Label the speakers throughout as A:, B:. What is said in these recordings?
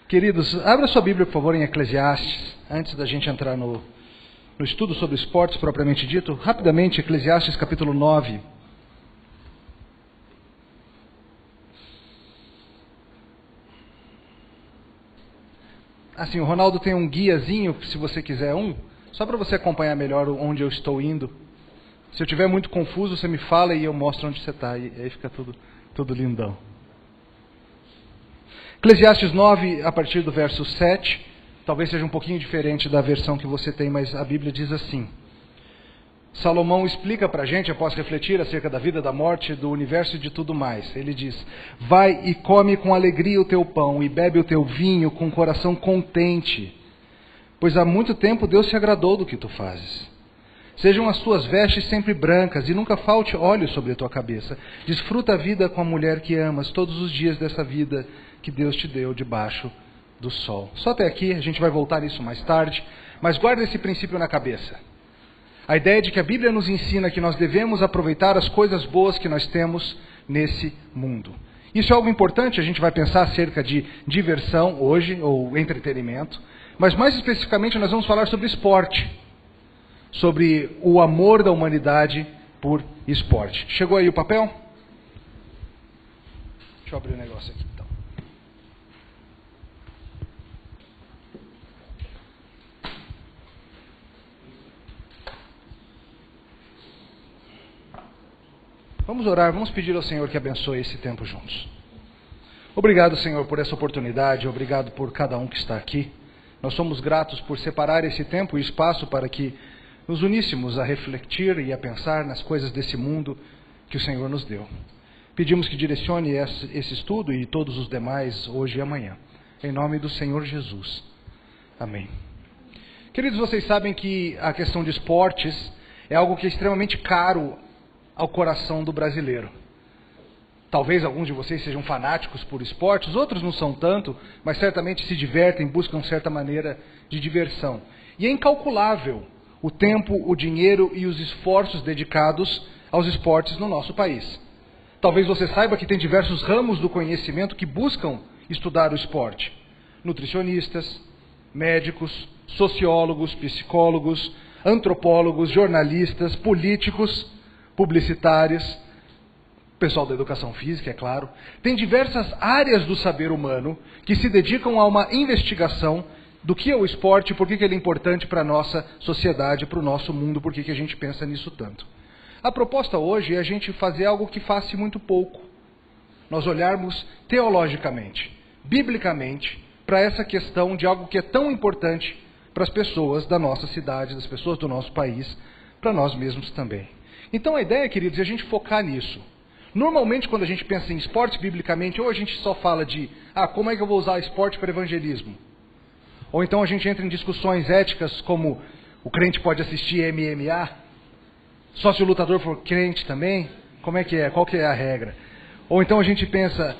A: Queridos, abra sua Bíblia, por favor, em Eclesiastes, antes da gente entrar no estudo sobre esportes propriamente dito. Rapidamente, Eclesiastes capítulo 9. Assim, o Ronaldo tem um guiazinho, se você quiser só para você acompanhar melhor onde eu estou indo. Se eu estiver muito confuso, você me fala e eu mostro onde você está, e aí fica tudo lindão. Eclesiastes 9, a partir do verso 7, talvez seja um pouquinho diferente da versão que você tem, mas a Bíblia diz assim. Salomão explica para a gente, após refletir acerca da vida, da morte, do universo e de tudo mais. Ele diz: vai e come com alegria o teu pão, e bebe o teu vinho com coração contente, pois há muito tempo Deus se agradou do que tu fazes. Sejam as tuas vestes sempre brancas, e nunca falte óleo sobre a tua cabeça. Desfruta a vida com a mulher que amas, todos os dias dessa vida que Deus te deu debaixo do sol. Só até aqui, a gente vai voltar nisso mais tarde, mas guarda esse princípio na cabeça. A ideia de que a Bíblia nos ensina que nós devemos aproveitar as coisas boas que nós temos nesse mundo. Isso é algo importante, a gente vai pensar acerca de diversão hoje, ou entretenimento, mas mais especificamente nós vamos falar sobre esporte, sobre o amor da humanidade por esporte. Chegou aí o papel? Deixa eu abrir o negócio aqui então. Vamos orar, vamos pedir ao Senhor que abençoe esse tempo juntos. Obrigado, Senhor, por essa oportunidade, obrigado por cada um que está aqui. Nós somos gratos por separar esse tempo e espaço para que nos uníssemos a refletir e a pensar nas coisas desse mundo que o Senhor nos deu. Pedimos que direcione esse estudo e todos os demais hoje e amanhã. Em nome do Senhor Jesus. Amém. Queridos, vocês sabem que a questão de esportes é algo que é extremamente caro ao coração do brasileiro. Talvez alguns de vocês sejam fanáticos por esportes, outros não são tanto, mas certamente se divertem, buscam certa maneira de diversão. E é incalculável o tempo, o dinheiro e os esforços dedicados aos esportes no nosso país. Talvez você saiba que tem diversos ramos do conhecimento que buscam estudar o esporte. Nutricionistas, médicos, sociólogos, psicólogos, antropólogos, jornalistas, políticos, publicitários, pessoal da educação física, é claro. Tem diversas áreas do saber humano que se dedicam a uma investigação do que é o esporte, por que ele é importante para a nossa sociedade, para o nosso mundo, por que a gente pensa nisso tanto. A proposta hoje é a gente fazer algo que faz muito pouco. Nós olharmos teologicamente, biblicamente, para essa questão de algo que é tão importante para as pessoas da nossa cidade, das pessoas do nosso país, para nós mesmos também. Então a ideia, queridos, é a gente focar nisso. Normalmente quando a gente pensa em esporte biblicamente, ou a gente só fala de como é que eu vou usar esporte para evangelismo? Ou então a gente entra em discussões éticas como o crente pode assistir MMA? Só se o lutador for crente também? Como é que é? Qual que é a regra? Ou então a gente pensa,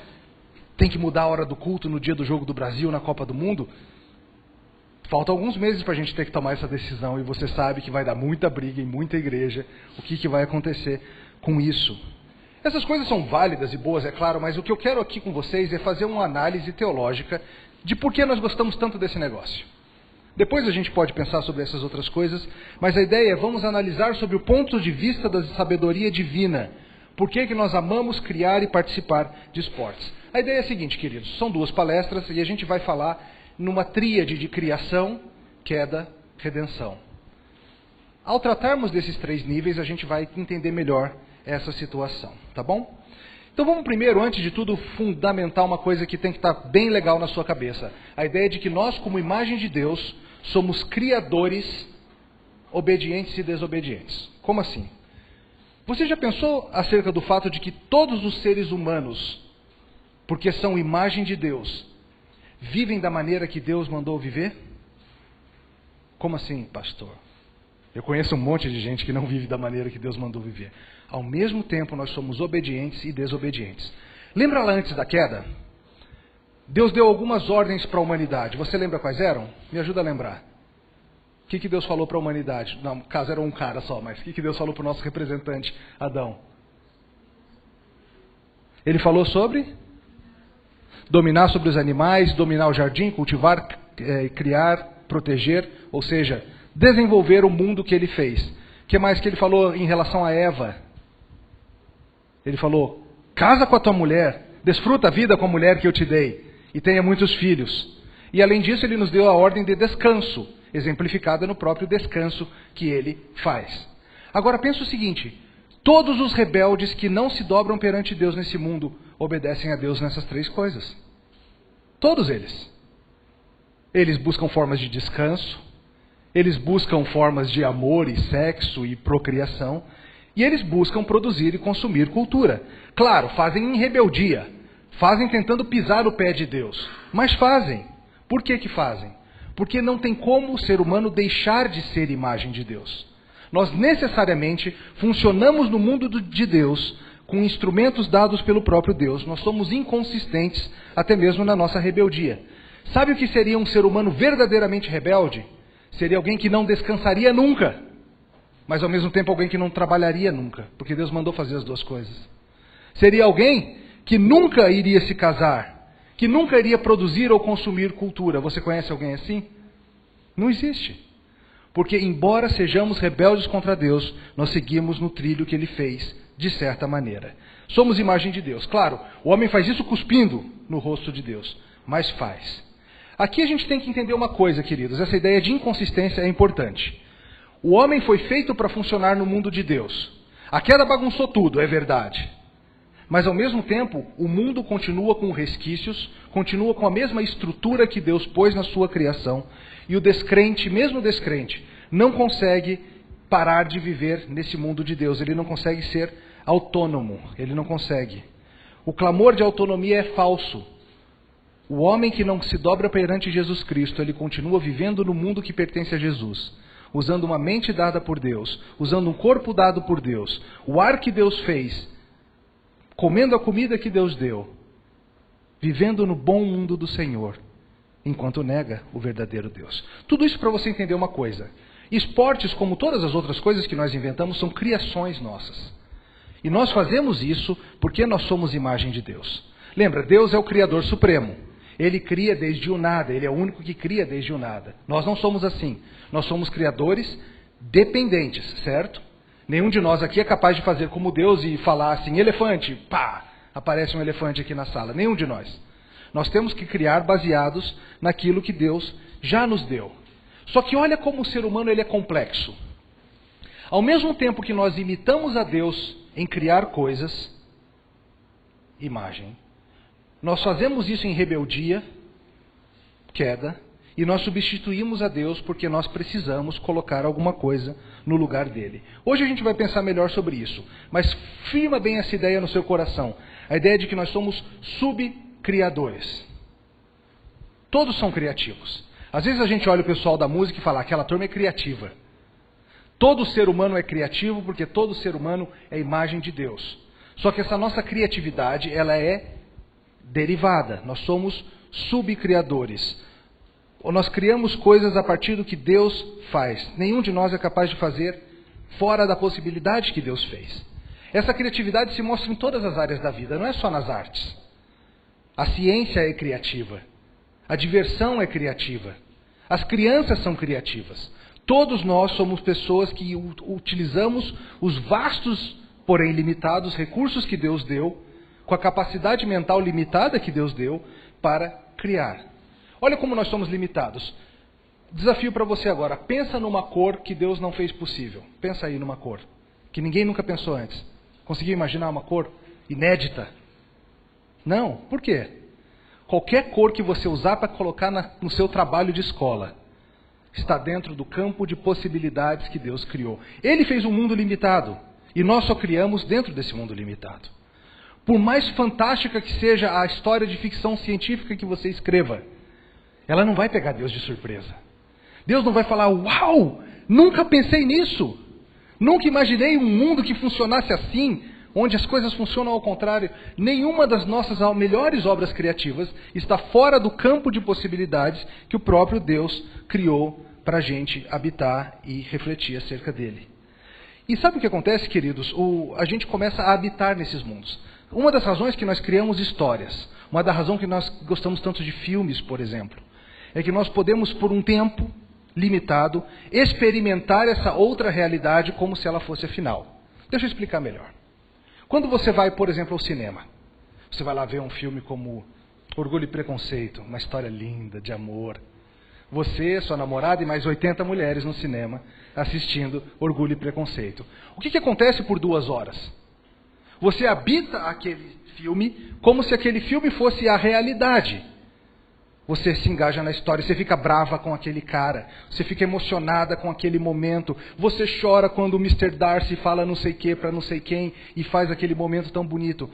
A: tem que mudar a hora do culto no dia do jogo do Brasil na Copa do Mundo? Faltam alguns meses para a gente ter que tomar essa decisão e você sabe que vai dar muita briga em muita igreja. O que vai acontecer com isso? Essas coisas são válidas e boas, é claro, mas o que eu quero aqui com vocês é fazer uma análise teológica de por que nós gostamos tanto desse negócio. Depois a gente pode pensar sobre essas outras coisas, mas a ideia é vamos analisar sobre o ponto de vista da sabedoria divina. Por que nós amamos criar e participar de esportes? A ideia é a seguinte, queridos, são 2 palestras e a gente vai falar numa tríade de criação, queda, redenção. Ao tratarmos desses 3 níveis, a gente vai entender melhor essa situação, tá bom? Então vamos primeiro, antes de tudo, fundamentar uma coisa que tem que estar bem legal na sua cabeça. A ideia de que nós, como imagem de Deus, somos criadores obedientes e desobedientes. Como assim? Você já pensou acerca do fato de que todos os seres humanos, porque são imagem de Deus, vivem da maneira que Deus mandou viver? Como assim, pastor? Eu conheço um monte de gente que não vive da maneira que Deus mandou viver. Ao mesmo tempo, nós somos obedientes e desobedientes. Lembra lá antes da queda? Deus deu algumas ordens para a humanidade. Você lembra quais eram? Me ajuda a lembrar. O que Deus falou para a humanidade? Não, no caso era um cara só, mas o que Deus falou para o nosso representante, Adão? Ele falou sobre dominar sobre os animais, dominar o jardim, cultivar, criar, proteger, ou seja, desenvolver o mundo que ele fez. O que mais que ele falou em relação a Eva? Ele falou, casa com a tua mulher, desfruta a vida com a mulher que eu te dei, e tenha muitos filhos. E além disso, ele nos deu a ordem de descanso, exemplificada no próprio descanso que ele faz. Agora pensa o seguinte, todos os rebeldes que não se dobram perante Deus nesse mundo, obedecem a Deus nessas três coisas. Todos eles. Eles buscam formas de descanso, eles buscam formas de amor e sexo e procriação, e eles buscam produzir e consumir cultura. Claro, fazem em rebeldia, fazem tentando pisar o pé de Deus, mas fazem. Por que fazem? Porque não tem como o ser humano deixar de ser imagem de Deus. Nós necessariamente funcionamos no mundo de Deus com instrumentos dados pelo próprio Deus. Nós somos inconsistentes até mesmo na nossa rebeldia. Sabe o que seria um ser humano verdadeiramente rebelde? Seria alguém que não descansaria nunca, mas ao mesmo tempo alguém que não trabalharia nunca, porque Deus mandou fazer as duas coisas. Seria alguém que nunca iria se casar, que nunca iria produzir ou consumir cultura. Você conhece alguém assim? Não existe. Porque embora sejamos rebeldes contra Deus, nós seguimos no trilho que Ele fez, de certa maneira. Somos imagem de Deus. Claro, o homem faz isso cuspindo no rosto de Deus, mas faz. Aqui a gente tem que entender uma coisa, queridos. Essa ideia de inconsistência é importante. O homem foi feito para funcionar no mundo de Deus. A queda bagunçou tudo, é verdade. Mas ao mesmo tempo, o mundo continua com resquícios, continua com a mesma estrutura que Deus pôs na sua criação. E o descrente, mesmo o descrente, não consegue parar de viver nesse mundo de Deus. Ele não consegue ser autônomo, ele não consegue. O clamor de autonomia é falso. O homem que não se dobra perante Jesus Cristo, ele continua vivendo no mundo que pertence a Jesus, usando uma mente dada por Deus, usando um corpo dado por Deus, o ar que Deus fez, comendo a comida que Deus deu, vivendo no bom mundo do Senhor, enquanto nega o verdadeiro Deus. Tudo isso para você entender uma coisa. Esportes, como todas as outras coisas que nós inventamos, são criações nossas. E nós fazemos isso porque nós somos imagem de Deus. Lembra, Deus é o Criador Supremo. Ele cria desde o nada, Ele é o único que cria desde o nada. Nós não somos assim. Nós somos criadores dependentes, certo? Nenhum de nós aqui é capaz de fazer como Deus e falar assim, elefante, pá, aparece um elefante aqui na sala. Nenhum de nós. Nós temos que criar baseados naquilo que Deus já nos deu. Só que olha como o ser humano ele é complexo. Ao mesmo tempo que nós imitamos a Deus em criar coisas, imagem, nós fazemos isso em rebeldia, queda, e nós substituímos a Deus porque nós precisamos colocar alguma coisa no lugar dele. Hoje a gente vai pensar melhor sobre isso, mas firma bem essa ideia no seu coração. A ideia de que nós somos subcriadores. Todos são criativos. Às vezes a gente olha o pessoal da música e fala, aquela turma é criativa. Todo ser humano é criativo porque todo ser humano é imagem de Deus. Só que essa nossa criatividade, ela é derivada. Nós somos subcriadores. Nós criamos coisas a partir do que Deus faz. Nenhum de nós é capaz de fazer fora da possibilidade que Deus fez. Essa criatividade se mostra em todas as áreas da vida, não é só nas artes. A ciência é criativa. A diversão é criativa. As crianças são criativas. Todos nós somos pessoas que utilizamos os vastos, porém limitados, recursos que Deus deu, com a capacidade mental limitada que Deus deu, para criar. Olha como nós somos limitados. Desafio para você agora. Pensa numa cor que Deus não fez possível. Pensa aí numa cor que ninguém nunca pensou antes. Conseguiu imaginar uma cor inédita? Não. Por quê? Qualquer cor que você usar para colocar no seu trabalho de escola está dentro do campo de possibilidades que Deus criou. Ele fez um mundo limitado e nós só criamos dentro desse mundo limitado. Por mais fantástica que seja a história de ficção científica que você escreva, ela não vai pegar Deus de surpresa. Deus não vai falar, uau, nunca pensei nisso. Nunca imaginei um mundo que funcionasse assim, onde as coisas funcionam ao contrário. Nenhuma das nossas melhores obras criativas está fora do campo de possibilidades que o próprio Deus criou para a gente habitar e refletir acerca dele. E sabe o que acontece, queridos? A gente começa a habitar nesses mundos. Uma das razões que nós criamos histórias, uma das razões que nós gostamos tanto de filmes, por exemplo, é que nós podemos, por um tempo limitado, experimentar essa outra realidade como se ela fosse a final. Deixa eu explicar melhor. Quando você vai, por exemplo, ao cinema, você vai lá ver um filme como Orgulho e Preconceito, uma história linda, de amor. Você, sua namorada e mais 80 mulheres no cinema assistindo Orgulho e Preconceito. O que acontece por 2 horas? Você habita aquele filme como se aquele filme fosse a realidade. Você se engaja na história, você fica brava com aquele cara, você fica emocionada com aquele momento, você chora quando o Mr. Darcy fala não sei o que para não sei quem e faz aquele momento tão bonito.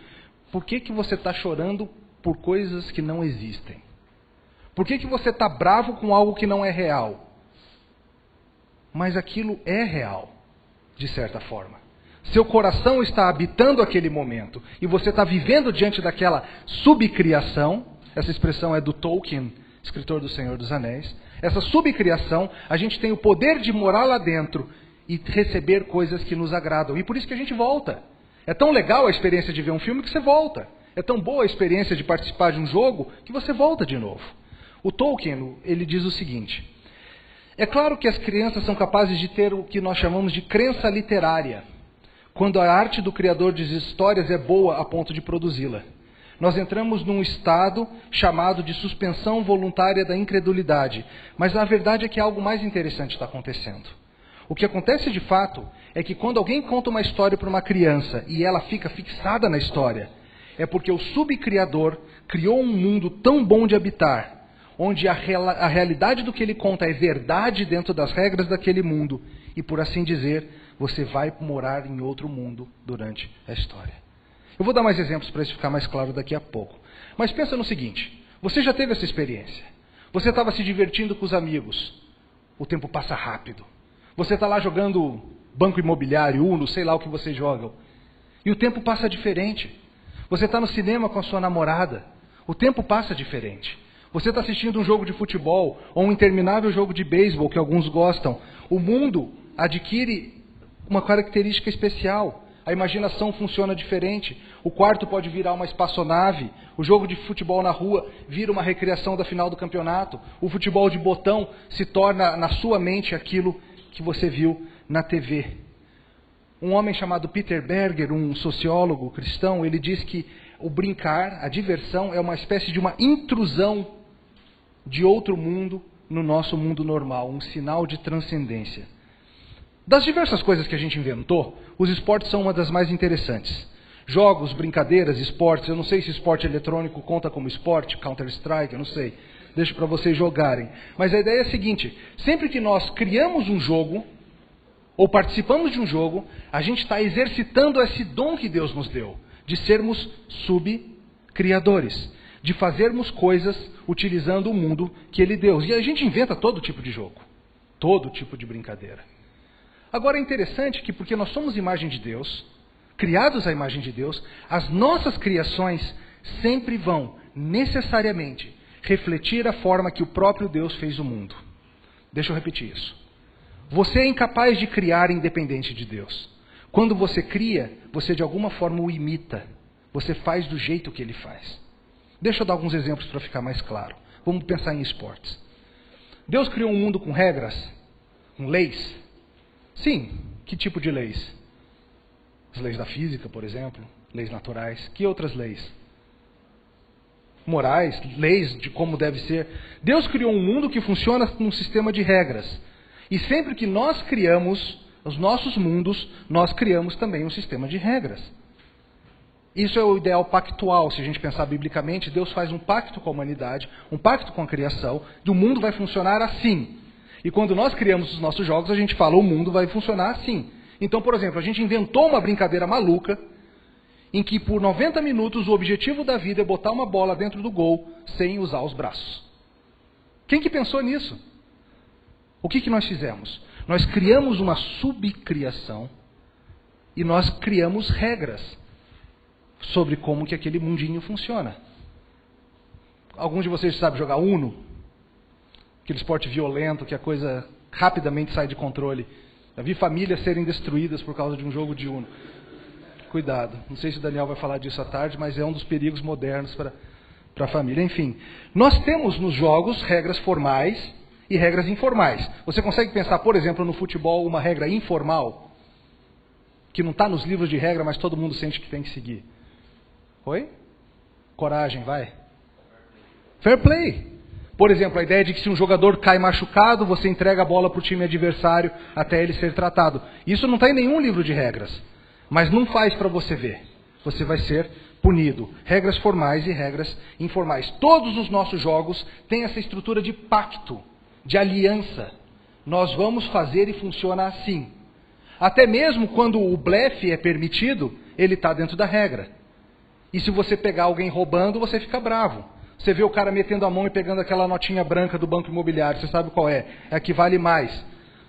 A: Por que você está chorando por coisas que não existem? Por que você está bravo com algo que não é real? Mas aquilo é real, de certa forma. Seu coração está habitando aquele momento e você está vivendo diante daquela subcriação. Essa expressão é do Tolkien, escritor do Senhor dos Anéis. Essa subcriação, a gente tem o poder de morar lá dentro e receber coisas que nos agradam. E por isso que a gente volta. É tão legal a experiência de ver um filme que você volta. É tão boa a experiência de participar de um jogo que você volta de novo. O Tolkien, ele diz o seguinte: é claro que as crianças são capazes de ter o que nós chamamos de crença literária, quando a arte do criador de histórias é boa a ponto de produzi-la. Nós entramos num estado chamado de suspensão voluntária da incredulidade. Mas a verdade é que algo mais interessante está acontecendo. O que acontece de fato é que quando alguém conta uma história para uma criança e ela fica fixada na história, é porque o subcriador criou um mundo tão bom de habitar, onde a realidade do que ele conta é verdade dentro das regras daquele mundo. E por assim dizer, você vai morar em outro mundo durante a história. Eu vou dar mais exemplos para isso ficar mais claro daqui a pouco. Mas pensa no seguinte, você já teve essa experiência. Você estava se divertindo com os amigos. O tempo passa rápido. Você está lá jogando Banco Imobiliário, Uno, sei lá o que vocês jogam. E o tempo passa diferente. Você está no cinema com a sua namorada. O tempo passa diferente. Você está assistindo um jogo de futebol ou um interminável jogo de beisebol que alguns gostam. O mundo adquire uma característica especial. A imaginação funciona diferente. O quarto pode virar uma espaçonave. O jogo de futebol na rua vira uma recriação da final do campeonato. O futebol de botão se torna na sua mente aquilo que você viu na TV. Um homem chamado Peter Berger, um sociólogo cristão, ele diz que o brincar, a diversão, é uma espécie de uma intrusão de outro mundo no nosso mundo normal, um sinal de transcendência. Das diversas coisas que a gente inventou, os esportes são uma das mais interessantes. Jogos, brincadeiras, esportes, eu não sei se esporte eletrônico conta como esporte, Counter-Strike, eu não sei. Deixo para vocês jogarem. Mas a ideia é a seguinte, sempre que nós criamos um jogo, ou participamos de um jogo, a gente está exercitando esse dom que Deus nos deu, de sermos subcriadores, de fazermos coisas utilizando o mundo que Ele deu. E a gente inventa todo tipo de jogo, todo tipo de brincadeira. Agora é interessante que, porque nós somos imagem de Deus, criados à imagem de Deus, as nossas criações sempre vão, necessariamente, refletir a forma que o próprio Deus fez o mundo. Deixa eu repetir isso. Você é incapaz de criar independente de Deus. Quando você cria, você de alguma forma o imita. Você faz do jeito que Ele faz. Deixa eu dar alguns exemplos para ficar mais claro. Vamos pensar em esportes. Deus criou um mundo com regras, com leis. Sim, que tipo de leis? As leis da física, por exemplo, leis naturais. Que outras leis? Morais, leis de como deve ser. Deus criou um mundo que funciona num sistema de regras. E sempre que nós criamos os nossos mundos, nós criamos também um sistema de regras. Isso é o ideal pactual, se a gente pensar biblicamente. Deus faz um pacto com a humanidade, um pacto com a criação, e o mundo vai funcionar assim. E quando nós criamos os nossos jogos, a gente fala, o mundo vai funcionar assim. Então, por exemplo, a gente inventou uma brincadeira maluca, em que por 90 minutos o objetivo da vida é botar uma bola dentro do gol, sem usar os braços. Quem que pensou nisso? O que nós fizemos? Nós criamos uma subcriação, e nós criamos regras sobre como que aquele mundinho funciona. Alguns de vocês sabem jogar Uno? Aquele esporte violento, que a coisa rapidamente sai de controle. Já vi famílias serem destruídas por causa de um jogo de Uno. Cuidado. Não sei se o Daniel vai falar disso à tarde, mas é um dos perigos modernos para a família. Enfim, nós temos nos jogos regras formais e regras informais. Você consegue pensar, por exemplo, no futebol, uma regra informal? Que não está nos livros de regra, mas todo mundo sente que tem que seguir. Oi? Coragem, vai. Fair play. Por exemplo, a ideia de que se um jogador cai machucado, você entrega a bola para o time adversário até ele ser tratado. Isso não está em nenhum livro de regras. Mas não faz para você ver. Você vai ser punido. Regras formais e regras informais. Todos os nossos jogos têm essa estrutura de pacto, de aliança. Nós vamos fazer e funciona assim. Até mesmo quando o blefe é permitido, ele está dentro da regra. E se você pegar alguém roubando, você fica bravo. Você vê o cara metendo a mão e pegando aquela notinha branca do banco imobiliário, você sabe qual é? É a que vale mais.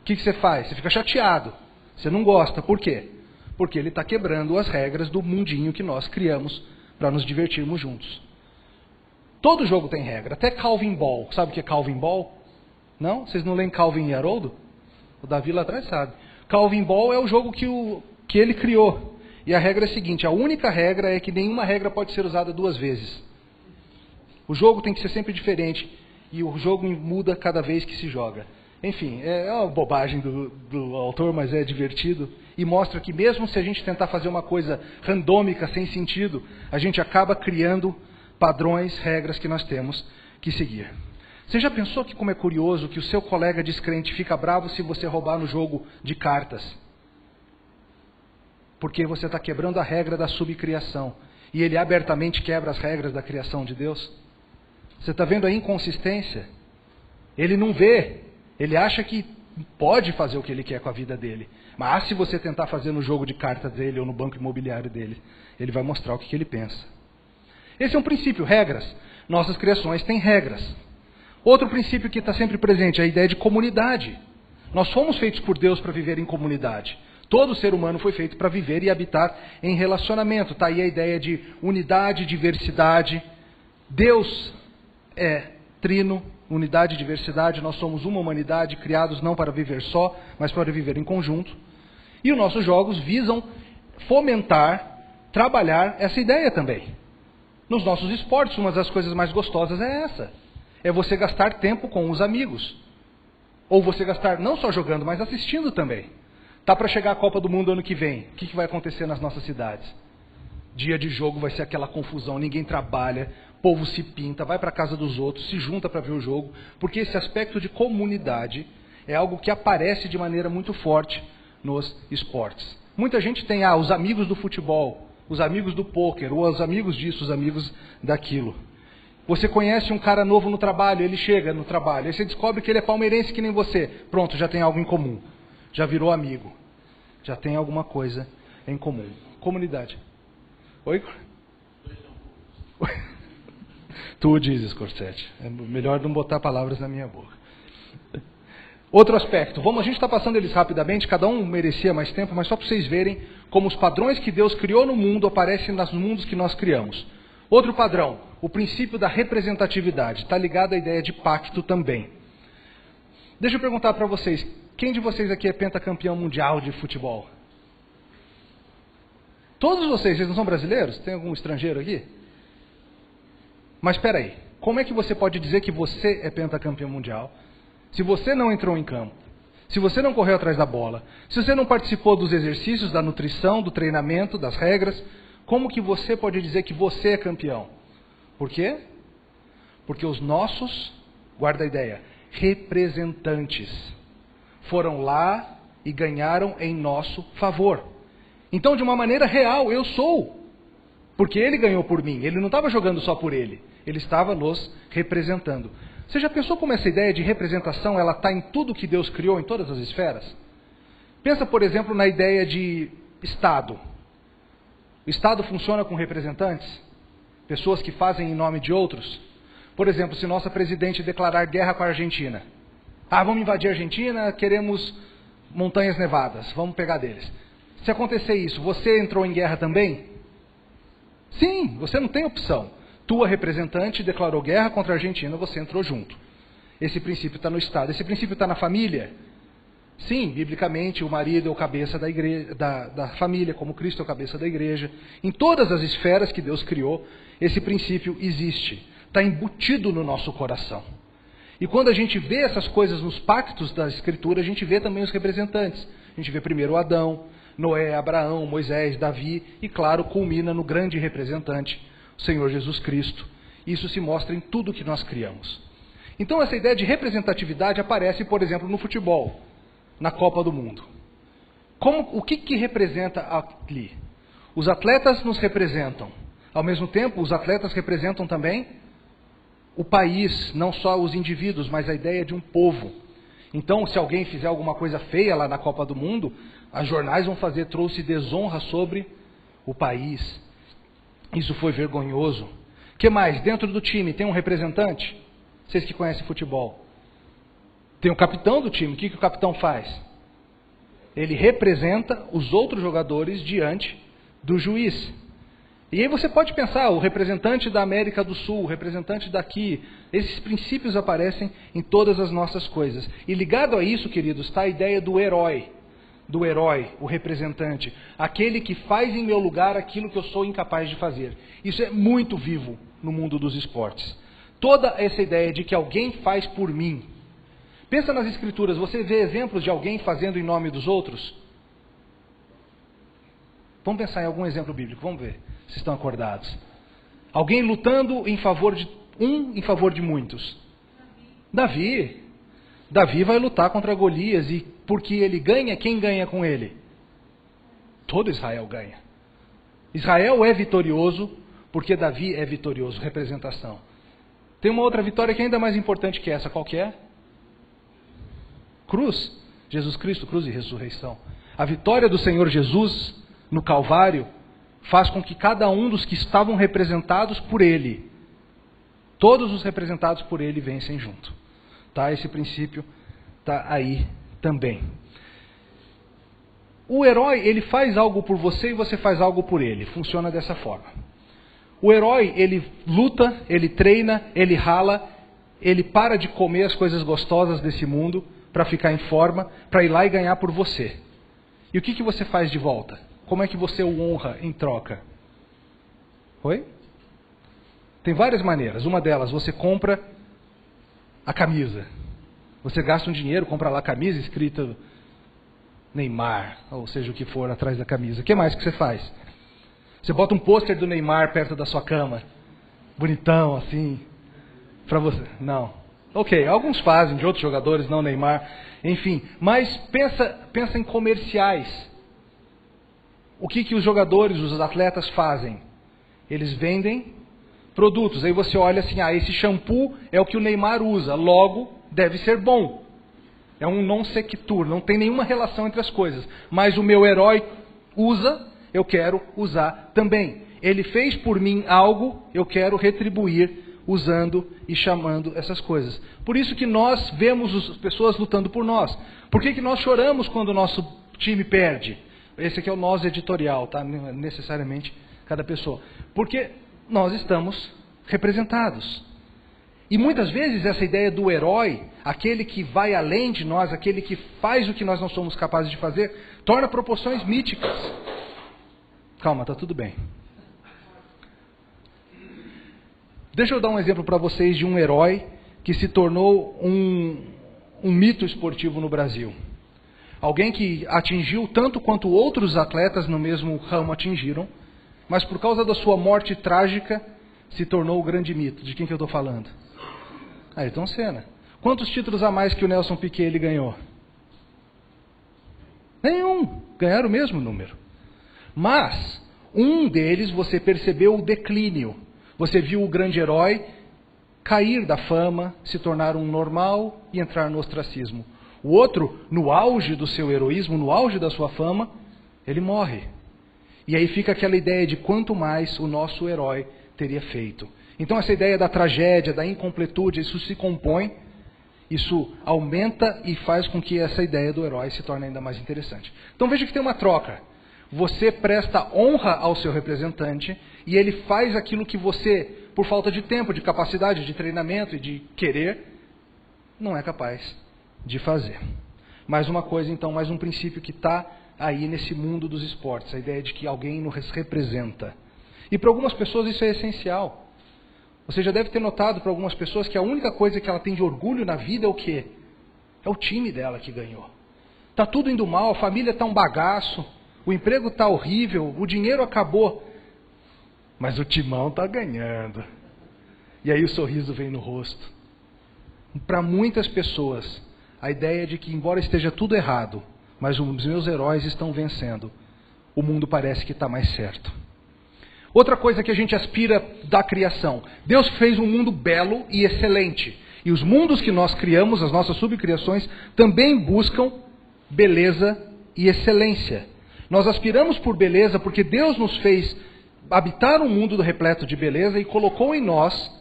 A: O que você faz? Você fica chateado. Você não gosta. Por quê? Porque ele está quebrando as regras do mundinho que nós criamos para nos divertirmos juntos. Todo jogo tem regra. Até Calvin Ball. Sabe o que é Calvin Ball? Não? Vocês não leem Calvin e Haroldo? O Davi lá atrás sabe. Calvin Ball é o jogo que ele criou. E a regra é a seguinte, a única regra é que nenhuma regra pode ser usada duas vezes. O jogo tem que ser sempre diferente. E o jogo muda cada vez que se joga. Enfim, é uma bobagem do autor, mas é divertido. E mostra que mesmo se a gente tentar fazer uma coisa randômica, sem sentido, a gente acaba criando padrões, regras que nós temos que seguir. Você já pensou que como é curioso que o seu colega descrente fica bravo se você roubar no jogo de cartas? Porque você está quebrando a regra da subcriação. E ele abertamente quebra as regras da criação de Deus. Você está vendo a inconsistência? Ele não vê. Ele acha que pode fazer o que ele quer com a vida dele. Mas se você tentar fazer no jogo de cartas dele ou no banco imobiliário dele, ele vai mostrar o que ele pensa. Esse é um princípio, regras. Nossas criações têm regras. Outro princípio que está sempre presente é a ideia de comunidade. Nós fomos feitos por Deus para viver em comunidade. Todo ser humano foi feito para viver e habitar em relacionamento. Está aí a ideia de unidade, diversidade. Deus é trino, unidade e diversidade. Nós somos uma humanidade, criados não para viver só, mas para viver em conjunto. E os nossos jogos visam fomentar, trabalhar essa ideia também. Nos nossos esportes, uma das coisas mais gostosas é essa. É você gastar tempo com os amigos. Ou você gastar não só jogando, mas assistindo também. Tá para chegar a Copa do Mundo ano que vem. O que vai acontecer nas nossas cidades? Dia de jogo vai ser aquela confusão, ninguém trabalha, o povo se pinta, vai para a casa dos outros, se junta para ver o jogo, porque esse aspecto de comunidade é algo que aparece de maneira muito forte nos esportes. Muita gente tem os amigos do futebol, os amigos do pôquer, ou os amigos disso, os amigos daquilo. Você conhece um cara novo no trabalho, ele chega no trabalho, aí você descobre que ele é palmeirense que nem você. Pronto, já tem algo em comum. Já virou amigo. Já tem alguma coisa em comum. Comunidade. Oi? Tu dizes, Corsetti. É melhor não botar palavras na minha boca. Outro aspecto. A gente está passando eles rapidamente, cada um merecia mais tempo, mas só para vocês verem como os padrões que Deus criou no mundo aparecem nos mundos que nós criamos. Outro padrão, o princípio da representatividade. Está ligado à ideia de pacto também. Deixa eu perguntar para vocês, quem de vocês aqui é pentacampeão mundial de futebol? Todos vocês não são brasileiros? Tem algum estrangeiro aqui? Mas espera aí, como é que você pode dizer que você é pentacampeão mundial se você não entrou em campo, se você não correu atrás da bola, se você não participou dos exercícios, da nutrição, do treinamento, das regras? Como que você pode dizer que você é campeão? Por quê? Porque os nossos, guarda a ideia, representantes foram lá e ganharam em nosso favor. Então, de uma maneira real, eu sou. Porque ele ganhou por mim. Ele não estava jogando só por ele. Ele estava nos representando. Você já pensou como essa ideia de representação ela está em tudo que Deus criou, em todas as esferas? Pensa, por exemplo, na ideia de Estado. O Estado funciona com representantes? Pessoas que fazem em nome de outros? Por exemplo, se nossa presidente declarar guerra com a Argentina. Vamos invadir a Argentina, queremos montanhas nevadas, vamos pegar deles. Se acontecer isso, você entrou em guerra também? Sim, você não tem opção. Tua representante declarou guerra contra a Argentina, você entrou junto. Esse princípio está no Estado. Esse princípio está na família? Sim, biblicamente, o marido é o cabeça da igreja, da família, como Cristo é o cabeça da igreja. Em todas as esferas que Deus criou, esse princípio existe. Está embutido no nosso coração. E quando a gente vê essas coisas nos pactos da Escritura, a gente vê também os representantes. A gente vê primeiro Adão, Noé, Abraão, Moisés, Davi, e claro, culmina no grande representante, o Senhor Jesus Cristo. Isso se mostra em tudo que nós criamos. Então essa ideia de representatividade aparece, por exemplo, no futebol, na Copa do Mundo. O que representa ali? Os atletas nos representam. Ao mesmo tempo, os atletas representam também o país, não só os indivíduos, mas a ideia de um povo. Então, se alguém fizer alguma coisa feia lá na Copa do Mundo, os jornais vão trouxe desonra sobre o país. Isso foi vergonhoso. O que mais? Dentro do time tem um representante? Vocês que conhecem futebol. Tem o capitão do time. O que o capitão faz? Ele representa os outros jogadores diante do juiz. E aí você pode pensar, o representante da América do Sul, o representante daqui, esses princípios aparecem em todas as nossas coisas. E ligado a isso, queridos, está a ideia do herói, o representante, aquele que faz em meu lugar aquilo que eu sou incapaz de fazer. Isso é muito vivo no mundo dos esportes. Toda essa ideia de que alguém faz por mim. Pensa nas Escrituras, você vê exemplos de alguém fazendo em nome dos outros? Vamos pensar em algum exemplo bíblico, vamos ver se estão acordados. Alguém lutando em favor de muitos. Davi vai lutar contra Golias, e porque ele ganha, quem ganha com ele? Todo Israel ganha. Israel é vitorioso porque Davi é vitorioso, representação. Tem uma outra vitória que é ainda mais importante que essa, qual que é? Cruz. Jesus Cristo, cruz e ressurreição. A vitória do Senhor Jesus no Calvário faz com que cada um dos que estavam representados por Ele, todos os representados por Ele vencem junto. Tá? Esse princípio está aí também. O herói, ele faz algo por você e você faz algo por ele. Funciona dessa forma. O herói, ele luta, ele treina, ele rala, ele para de comer as coisas gostosas desse mundo para ficar em forma, para ir lá e ganhar por você. E o que você faz de volta? Como é que você o honra em troca? Oi? Tem várias maneiras. Uma delas, você compra a camisa. Você gasta um dinheiro, compra lá a camisa escrita Neymar, ou seja o que for atrás da camisa. O que mais que você faz? Você bota um pôster do Neymar perto da sua cama. Bonitão, assim. Pra você. Não. Ok, alguns fazem, de outros jogadores, não Neymar. Enfim, mas pensa em comerciais. O que os jogadores, os atletas fazem? Eles vendem produtos. Aí você olha assim, esse shampoo é o que o Neymar usa, logo deve ser bom. É um non sequitur, não tem nenhuma relação entre as coisas. Mas o meu herói usa, eu quero usar também. Ele fez por mim algo, eu quero retribuir usando e chamando essas coisas. Por isso que nós vemos as pessoas lutando por nós. Por que nós choramos quando o nosso time perde? Esse aqui é o nós editorial, tá? Não é necessariamente cada pessoa. Porque nós estamos representados. E muitas vezes essa ideia do herói, aquele que vai além de nós, aquele que faz o que nós não somos capazes de fazer, torna proporções míticas. Calma, tá tudo bem. Deixa eu dar um exemplo para vocês de um herói que se tornou um mito esportivo no Brasil. Alguém que atingiu tanto quanto outros atletas no mesmo ramo atingiram, mas por causa da sua morte trágica, se tornou o grande mito. De quem que eu estou falando? Ayrton Senna. Quantos títulos a mais que o Nelson Piquet ele ganhou? Nenhum. Ganharam o mesmo número. Mas, um deles você percebeu o declínio. Você viu o grande herói cair da fama, se tornar um normal e entrar no ostracismo. O outro, no auge do seu heroísmo, no auge da sua fama, ele morre. E aí fica aquela ideia de quanto mais o nosso herói teria feito. Então essa ideia da tragédia, da incompletude, isso se compõe, isso aumenta e faz com que essa ideia do herói se torne ainda mais interessante. Então veja que tem uma troca. Você presta honra ao seu representante e ele faz aquilo que você, por falta de tempo, de capacidade, de treinamento e de querer, não é capaz de fazer. Mais uma coisa, então, mais um princípio que está aí nesse mundo dos esportes, a ideia de que alguém nos representa. E para algumas pessoas isso é essencial. Você já deve ter notado para algumas pessoas que a única coisa que ela tem de orgulho na vida é o quê? É o time dela que ganhou. Está tudo indo mal, a família está um bagaço, o emprego está horrível, o dinheiro acabou, mas o timão está ganhando. E aí o sorriso vem no rosto. Para muitas pessoas, a ideia de que, embora esteja tudo errado, mas os meus heróis estão vencendo, o mundo parece que está mais certo. Outra coisa que a gente aspira da criação. Deus fez um mundo belo e excelente. E os mundos que nós criamos, as nossas subcriações, também buscam beleza e excelência. Nós aspiramos por beleza porque Deus nos fez habitar um mundo repleto de beleza e colocou em nós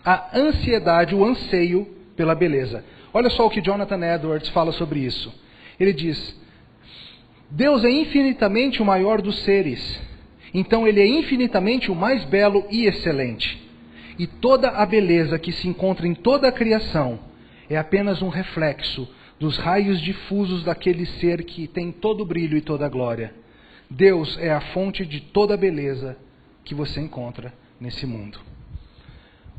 A: a ansiedade, o anseio pela beleza. Olha só o que Jonathan Edwards fala sobre isso. Ele diz: Deus é infinitamente o maior dos seres. Então ele é infinitamente o mais belo e excelente. E toda a beleza que se encontra em toda a criação é apenas um reflexo dos raios difusos daquele ser que tem todo o brilho e toda a glória. Deus é a fonte de toda a beleza que você encontra nesse mundo.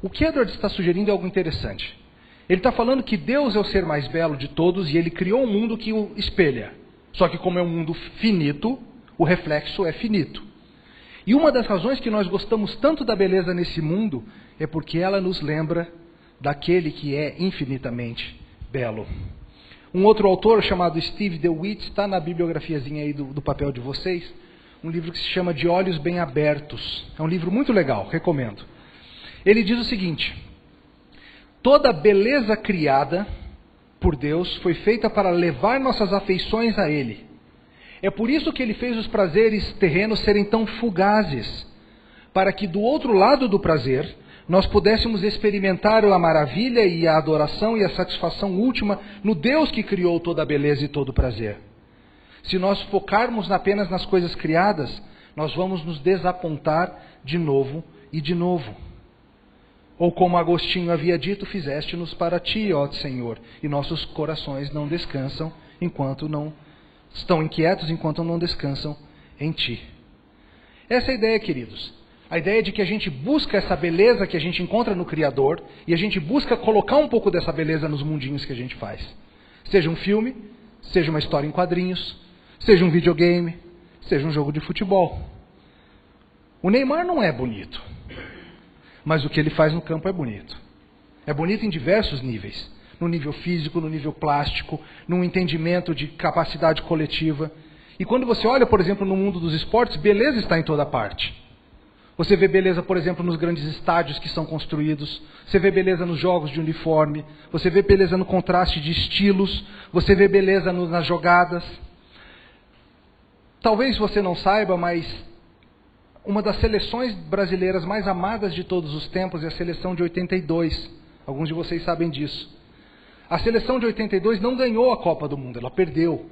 A: O que Edwards está sugerindo é algo interessante. Ele está falando que Deus é o ser mais belo de todos e ele criou um mundo que o espelha. Só que como é um mundo finito, o reflexo é finito. E uma das razões que nós gostamos tanto da beleza nesse mundo é porque ela nos lembra daquele que é infinitamente belo. Um outro autor chamado Steve DeWitt, está na bibliografiazinha aí do papel de vocês, um livro que se chama De Olhos Bem Abertos. É um livro muito legal, recomendo. Ele diz o seguinte: toda beleza criada por Deus foi feita para levar nossas afeições a Ele. É por isso que Ele fez os prazeres terrenos serem tão fugazes, para que do outro lado do prazer nós pudéssemos experimentar a maravilha e a adoração e a satisfação última no Deus que criou toda a beleza e todo o prazer. Se nós focarmos apenas nas coisas criadas, nós vamos nos desapontar de novo e de novo. Ou como Agostinho havia dito, fizeste-nos para ti, ó Senhor, e nossos corações não descansam enquanto não estão inquietos, enquanto não descansam em ti. Essa é a ideia, queridos. A ideia de que a gente busca essa beleza que a gente encontra no Criador e a gente busca colocar um pouco dessa beleza nos mundinhos que a gente faz. Seja um filme, seja uma história em quadrinhos, seja um videogame, seja um jogo de futebol. O Neymar não é bonito, mas o que ele faz no campo é bonito. É bonito em diversos níveis. No nível físico, no nível plástico, num entendimento de capacidade coletiva. E quando você olha, por exemplo, no mundo dos esportes, beleza está em toda parte. Você vê beleza, por exemplo, nos grandes estádios que são construídos. Você vê beleza nos jogos de uniforme. Você vê beleza no contraste de estilos. Você vê beleza nas jogadas. Talvez você não saiba, mas uma das seleções brasileiras mais amadas de todos os tempos é a seleção de 82. Alguns de vocês sabem disso. A seleção de 82 não ganhou a Copa do Mundo, ela perdeu.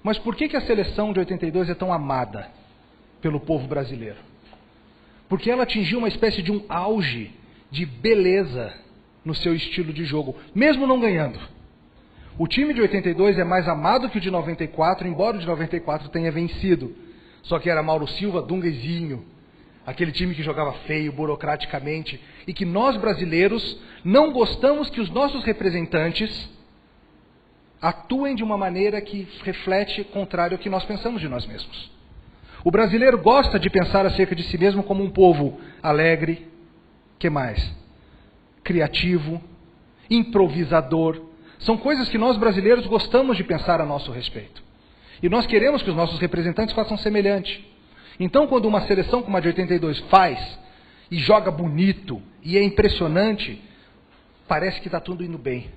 A: Mas por que a seleção de 82 é tão amada pelo povo brasileiro? Porque ela atingiu uma espécie de um auge de beleza no seu estilo de jogo, mesmo não ganhando. O time de 82 é mais amado que o de 94, embora o de 94 tenha vencido. Só que era Mauro Silva, Dunga e Zinho. Aquele time que jogava feio, burocraticamente, e que nós brasileiros não gostamos que os nossos representantes atuem de uma maneira que reflete contrário ao que nós pensamos de nós mesmos. O brasileiro gosta de pensar acerca de si mesmo como um povo alegre, que mais? Criativo, improvisador. São coisas que nós brasileiros gostamos de pensar a nosso respeito. E nós queremos que os nossos representantes façam semelhante. Então, quando uma seleção como a de 82 faz, e joga bonito, e é impressionante, parece que está tudo indo bem.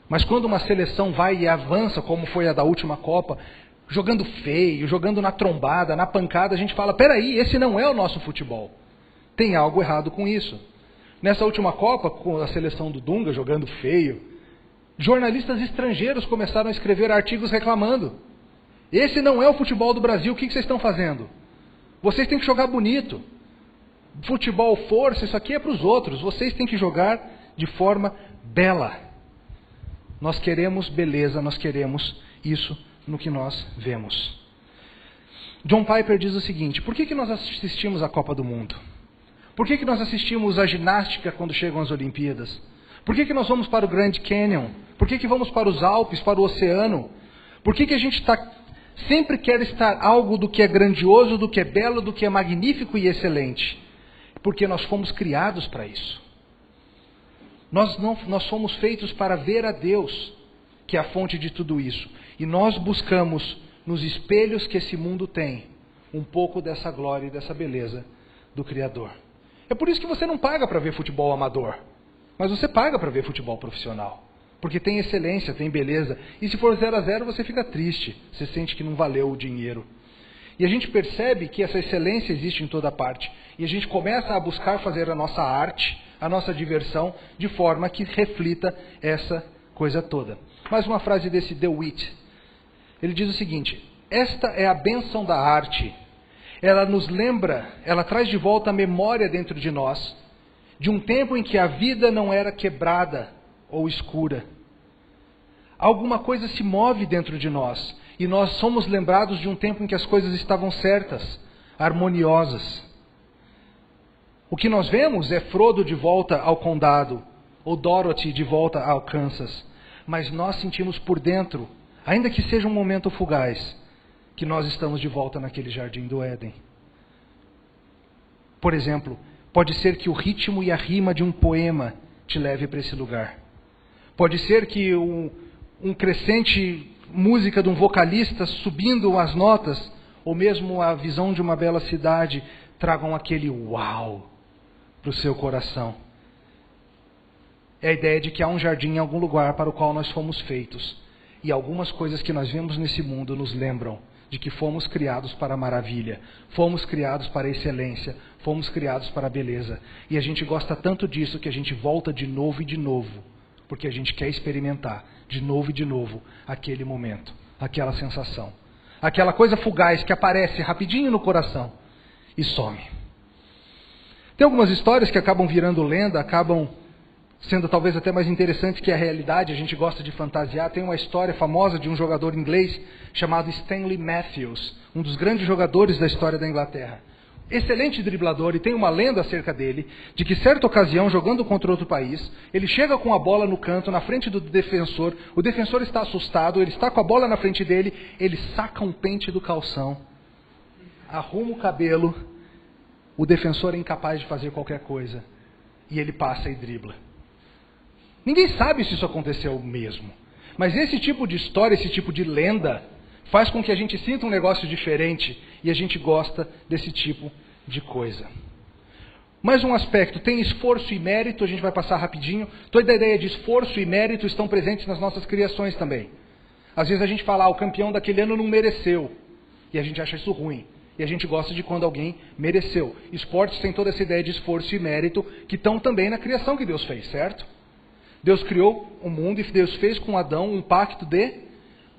A: Mas quando uma seleção vai e avança, como foi a da última Copa, jogando feio, jogando na trombada, na pancada, a gente fala, peraí, esse não é o nosso futebol. Tem algo errado com isso. Nessa última Copa, com a seleção do Dunga jogando feio, jornalistas estrangeiros começaram a escrever artigos reclamando. Esse não é o futebol do Brasil, o que vocês estão fazendo? Vocês têm que jogar bonito. Futebol, força, isso aqui é para os outros. Vocês têm que jogar de forma bela. Nós queremos beleza, nós queremos isso no que nós vemos. John Piper diz o seguinte: por que nós assistimos à Copa do Mundo? Por que nós assistimos à ginástica quando chegam as Olimpíadas? Por que nós vamos para o Grand Canyon? Por que vamos para os Alpes, para o oceano? Por que a gente sempre quer estar algo do que é grandioso, do que é belo, do que é magnífico e excelente? Porque nós fomos criados para isso. Nós fomos feitos para ver a Deus, que é a fonte de tudo isso. E nós buscamos, nos espelhos que esse mundo tem, um pouco dessa glória e dessa beleza do Criador. É por isso que você não paga para ver futebol amador, mas você paga para ver futebol profissional. Porque tem excelência, tem beleza. E se for 0-0, você fica triste. Você sente que não valeu o dinheiro. E a gente percebe que essa excelência existe em toda parte. E a gente começa a buscar fazer a nossa arte, a nossa diversão, de forma que reflita essa coisa toda. Mais uma frase desse DeWitt. Ele diz o seguinte: esta é a bênção da arte. Ela nos lembra, ela traz de volta a memória dentro de nós, de um tempo em que a vida não era quebrada ou escura. Alguma coisa se move dentro de nós, e nós somos lembrados de um tempo em que as coisas estavam certas, harmoniosas. O que nós vemos é Frodo de volta ao condado, ou Dorothy de volta ao Kansas, mas nós sentimos por dentro, ainda que seja um momento fugaz, que nós estamos de volta naquele jardim do Éden. Por exemplo, pode ser que o ritmo e a rima de um poema te leve para esse lugar. Pode ser que um crescente música de um vocalista subindo as notas, ou mesmo a visão de uma bela cidade, tragam aquele uau para o seu coração. É a ideia de que há um jardim em algum lugar para o qual nós fomos feitos. E algumas coisas que nós vemos nesse mundo nos lembram de que fomos criados para a maravilha, fomos criados para a excelência, fomos criados para a beleza. E a gente gosta tanto disso que a gente volta de novo e de novo, porque a gente quer experimentar de novo e de novo aquele momento, aquela sensação, aquela coisa fugaz que aparece rapidinho no coração e some. Tem algumas histórias que acabam virando lenda, acabam sendo talvez até mais interessantes que a realidade. A gente gosta de fantasiar. Tem uma história famosa de um jogador inglês chamado Stanley Matthews, um dos grandes jogadores da história da Inglaterra. Excelente driblador, e tem uma lenda acerca dele, de que certa ocasião, jogando contra outro país, ele chega com a bola no canto, na frente do defensor, o defensor está assustado, ele está com a bola na frente dele, ele saca um pente do calção, arruma o cabelo, o defensor é incapaz de fazer qualquer coisa, e ele passa e dribla. Ninguém sabe se isso aconteceu mesmo, mas esse tipo de história, esse tipo de lenda, faz com que a gente sinta um negócio diferente e a gente gosta desse tipo de coisa. Mais um aspecto, tem esforço e mérito, a gente vai passar rapidinho. Toda a ideia de esforço e mérito estão presentes nas nossas criações também. Às vezes a gente fala, o campeão daquele ano não mereceu, e a gente acha isso ruim. E a gente gosta de quando alguém mereceu. Esportes têm toda essa ideia de esforço e mérito, que estão também na criação que Deus fez, certo? Deus criou o mundo e Deus fez com Adão um pacto de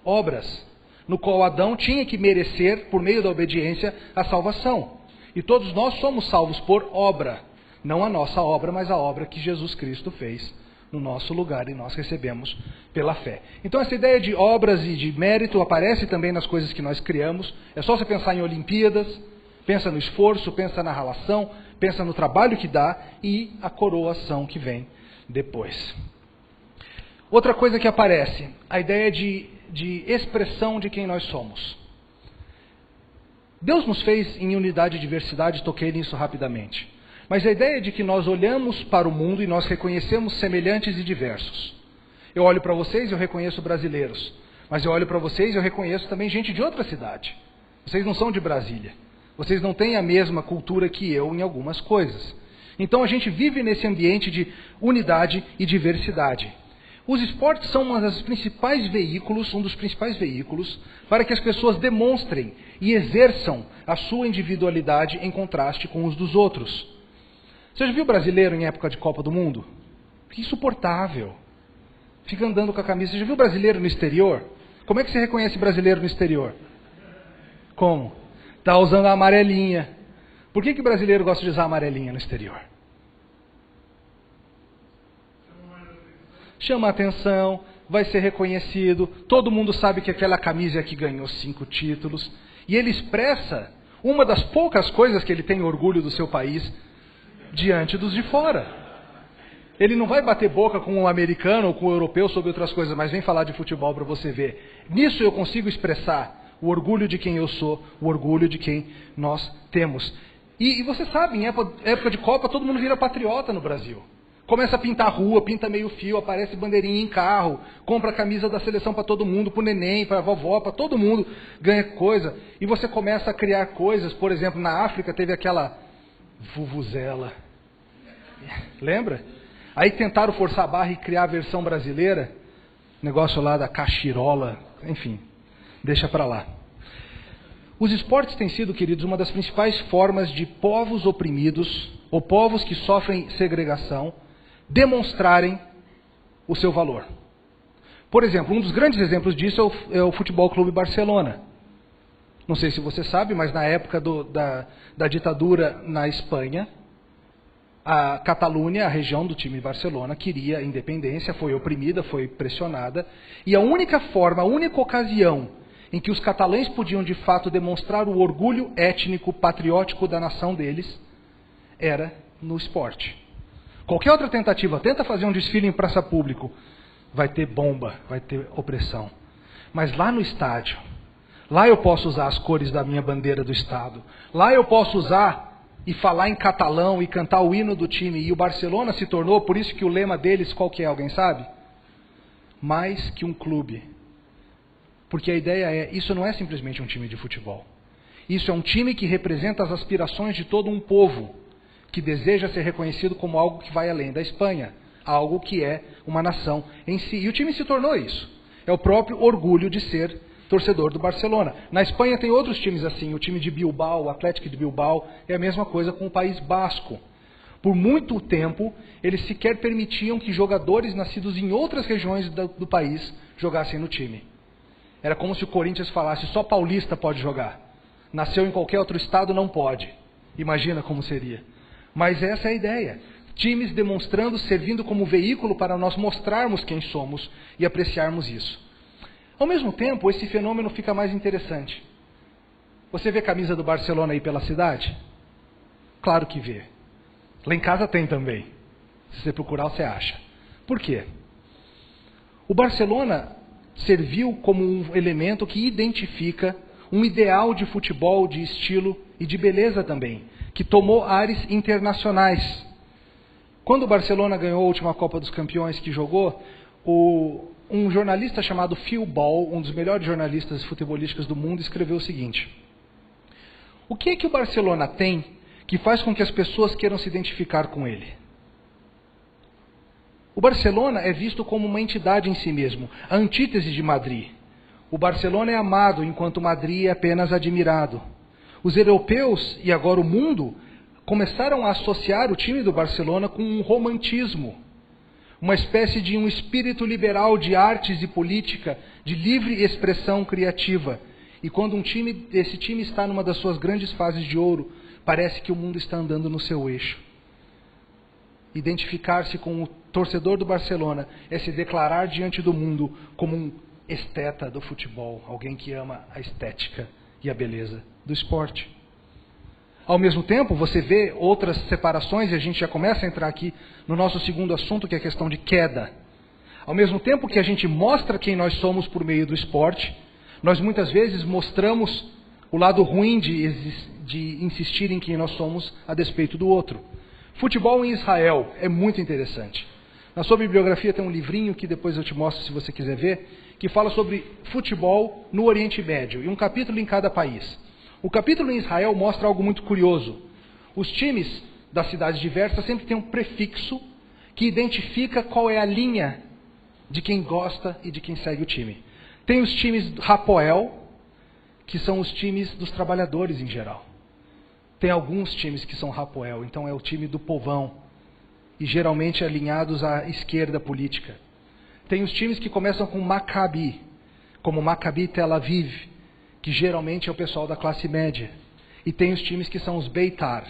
A: obras, no qual Adão tinha que merecer, por meio da obediência, a salvação. E todos nós somos salvos por obra. Não a nossa obra, mas a obra que Jesus Cristo fez no nosso lugar e nós recebemos pela fé. Então essa ideia de obras e de mérito aparece também nas coisas que nós criamos. É só você pensar em Olimpíadas, pensa no esforço, pensa na relação, pensa no trabalho que dá e a coroação que vem depois. Outra coisa que aparece, a ideia de expressão de quem nós somos. Deus nos fez em unidade e diversidade, toquei nisso rapidamente. Mas a ideia de que nós olhamos para o mundo e nós reconhecemos semelhantes e diversos. Eu olho para vocês e eu reconheço brasileiros. Mas eu olho para vocês e eu reconheço também gente de outra cidade. Vocês não são de Brasília. Vocês não têm a mesma cultura que eu em algumas coisas. Então a gente vive nesse ambiente de unidade e diversidade. Os esportes são um dos principais veículos para que as pessoas demonstrem e exerçam a sua individualidade em contraste com os dos outros. Você já viu brasileiro em época de Copa do Mundo? Que insuportável. Fica andando com a camisa. Você já viu brasileiro no exterior? Como é que você reconhece brasileiro no exterior? Como? Está usando a amarelinha. Por que brasileiro gosta de usar a amarelinha no exterior? Chama a atenção, vai ser reconhecido, todo mundo sabe que aquela camisa aqui ganhou 5 títulos, e ele expressa uma das poucas coisas que ele tem orgulho do seu país diante dos de fora. Ele não vai bater boca com um americano ou com um europeu sobre outras coisas, mas vem falar de futebol para você ver. Nisso eu consigo expressar o orgulho de quem eu sou, o orgulho de quem nós temos. E você sabe, em época de Copa, todo mundo vira patriota no Brasil. Começa a pintar a rua, pinta meio fio, aparece bandeirinha em carro, compra a camisa da seleção para todo mundo, para o neném, para a vovó, para todo mundo, ganha coisa. E você começa a criar coisas, por exemplo, na África teve aquela vuvuzela. Lembra? Aí tentaram forçar a barra e criar a versão brasileira, negócio lá da cachirola, enfim, deixa para lá. Os esportes têm sido, queridos, uma das principais formas de povos oprimidos, ou povos que sofrem segregação, demonstrarem o seu valor. Por exemplo, um dos grandes exemplos disso é o Futebol Clube Barcelona. Não sei se você sabe, mas na época da ditadura na Espanha, a Catalunha, a região do time Barcelona, queria independência, foi oprimida, foi pressionada, e a única forma, a única ocasião em que os catalães podiam de fato demonstrar o orgulho étnico, patriótico da nação deles, era no esporte. Qualquer outra tentativa, tenta fazer um desfile em praça pública, vai ter bomba, vai ter opressão. Mas lá no estádio, lá eu posso usar as cores da minha bandeira do estado, lá eu posso usar e falar em catalão e cantar o hino do time. E o Barcelona se tornou, por isso que o lema deles, qual que é, alguém sabe? Mais que um clube. Porque a ideia é, isso não é simplesmente um time de futebol. Isso é um time que representa as aspirações de todo um povo, que deseja ser reconhecido como algo que vai além da Espanha, algo que é uma nação em si. E o time se tornou isso. É o próprio orgulho de ser torcedor do Barcelona. Na Espanha tem outros times assim, o time de Bilbao, o Atlético de Bilbao, é a mesma coisa com o País Basco. Por muito tempo, eles sequer permitiam que jogadores nascidos em outras regiões do país jogassem no time. Era como se o Corinthians falasse, só paulista pode jogar. Nasceu em qualquer outro estado, não pode. Imagina como seria. Mas essa é a ideia. Times demonstrando, servindo como veículo para nós mostrarmos quem somos e apreciarmos isso. Ao mesmo tempo, esse fenômeno fica mais interessante. Você vê camisa do Barcelona aí pela cidade? Claro que vê. Lá em casa tem também. Se você procurar, você acha. Por quê? O Barcelona serviu como um elemento que identifica um ideal de futebol, de estilo e de beleza também, que tomou ares internacionais. Quando o Barcelona ganhou a última Copa dos Campeões que jogou, um jornalista chamado Phil Ball, um dos melhores jornalistas futebolísticos do mundo, escreveu o seguinte: o que é que o Barcelona tem que faz com que as pessoas queiram se identificar com ele? O Barcelona é visto como uma entidade em si mesmo, a antítese de Madrid. O Barcelona é amado, enquanto Madrid é apenas admirado. Os europeus, e agora o mundo, começaram a associar o time do Barcelona com um romantismo, uma espécie de um espírito liberal de artes e política, de livre expressão criativa. E quando esse time está numa das suas grandes fases de ouro, parece que o mundo está andando no seu eixo. Identificar-se com o torcedor do Barcelona é se declarar diante do mundo como um esteta do futebol, alguém que ama a estética e a beleza do esporte. Ao mesmo tempo, você vê outras separações, e a gente já começa a entrar aqui no nosso segundo assunto, que é a questão de queda. Ao mesmo tempo que a gente mostra quem nós somos por meio do esporte, nós muitas vezes mostramos o lado ruim de insistir em quem nós somos a despeito do outro. Futebol em Israel é muito interessante. Na sua bibliografia tem um livrinho que depois eu te mostro se você quiser ver, que fala sobre futebol no Oriente Médio, e um capítulo em cada país. O capítulo em Israel mostra algo muito curioso. Os times das cidades diversas sempre têm um prefixo que identifica qual é a linha de quem gosta e de quem segue o time. Tem os times Hapoel, que são os times dos trabalhadores em geral. Tem alguns times que são Hapoel, então é o time do povão, e geralmente alinhados à esquerda política. Tem os times que começam com Maccabi, como Maccabi Tel Aviv, que geralmente é o pessoal da classe média. E tem os times que são os Beitar,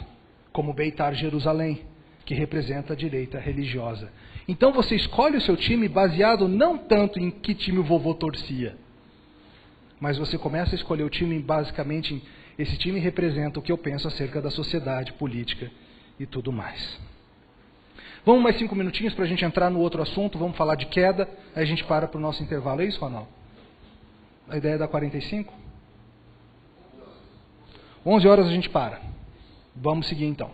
A: como Beitar Jerusalém, que representa a direita religiosa. Então você escolhe o seu time baseado não tanto em que time o vovô torcia, mas você começa a escolher o time basicamente em esse time representa o que eu penso acerca da sociedade, política e tudo mais. Vamos mais 5 minutinhos para a gente entrar no outro assunto, vamos falar de queda, aí a gente para o nosso intervalo. É isso, Ronaldo? A ideia é dar 45? 11 horas a gente para. Vamos seguir então.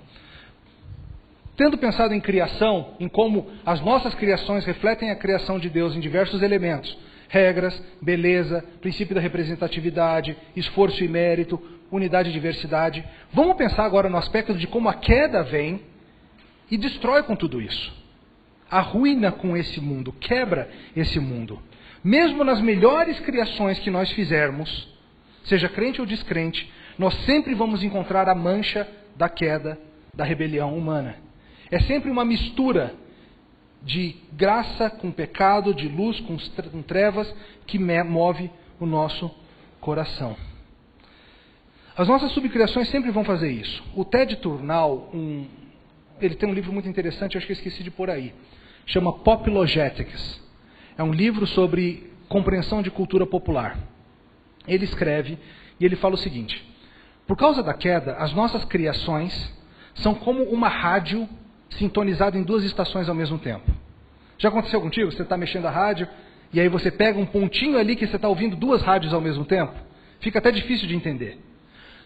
A: Tendo pensado em criação, em como as nossas criações refletem a criação de Deus em diversos elementos, regras, beleza, princípio da representatividade, esforço e mérito, unidade e diversidade, vamos pensar agora no aspecto de como a queda vem e destrói com tudo isso. Arruína com esse mundo, quebra esse mundo. Mesmo nas melhores criações que nós fizermos, seja crente ou descrente, nós sempre vamos encontrar a mancha da queda, da rebelião humana. É sempre uma mistura de graça com pecado, de luz com trevas, que move o nosso coração. As nossas subcriações sempre vão fazer isso. O Ted Turnal, ele tem um livro muito interessante, acho que eu esqueci de pôr aí. Chama Populogetics. É um livro sobre compreensão de cultura popular. Ele escreve e ele fala o seguinte: por causa da queda, as nossas criações são como uma rádio sintonizada em 2 estações ao mesmo tempo. Já aconteceu contigo? Você está mexendo a rádio e aí você pega um pontinho ali que você está ouvindo 2 rádios ao mesmo tempo? Fica até difícil de entender.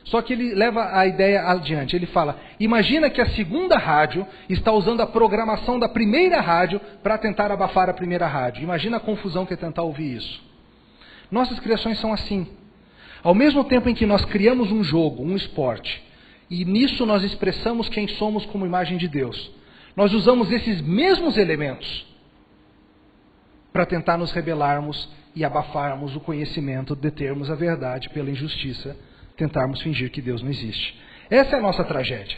A: Só que ele leva a ideia adiante. Ele fala, imagina que a segunda rádio está usando a programação da primeira rádio para tentar abafar a primeira rádio. Imagina a confusão que é tentar ouvir isso. Nossas criações são assim. Ao mesmo tempo em que nós criamos um jogo, um esporte, e nisso nós expressamos quem somos como imagem de Deus, nós usamos esses mesmos elementos para tentar nos rebelarmos e abafarmos o conhecimento, determos a verdade pela injustiça, tentarmos fingir que Deus não existe. Essa é a nossa tragédia.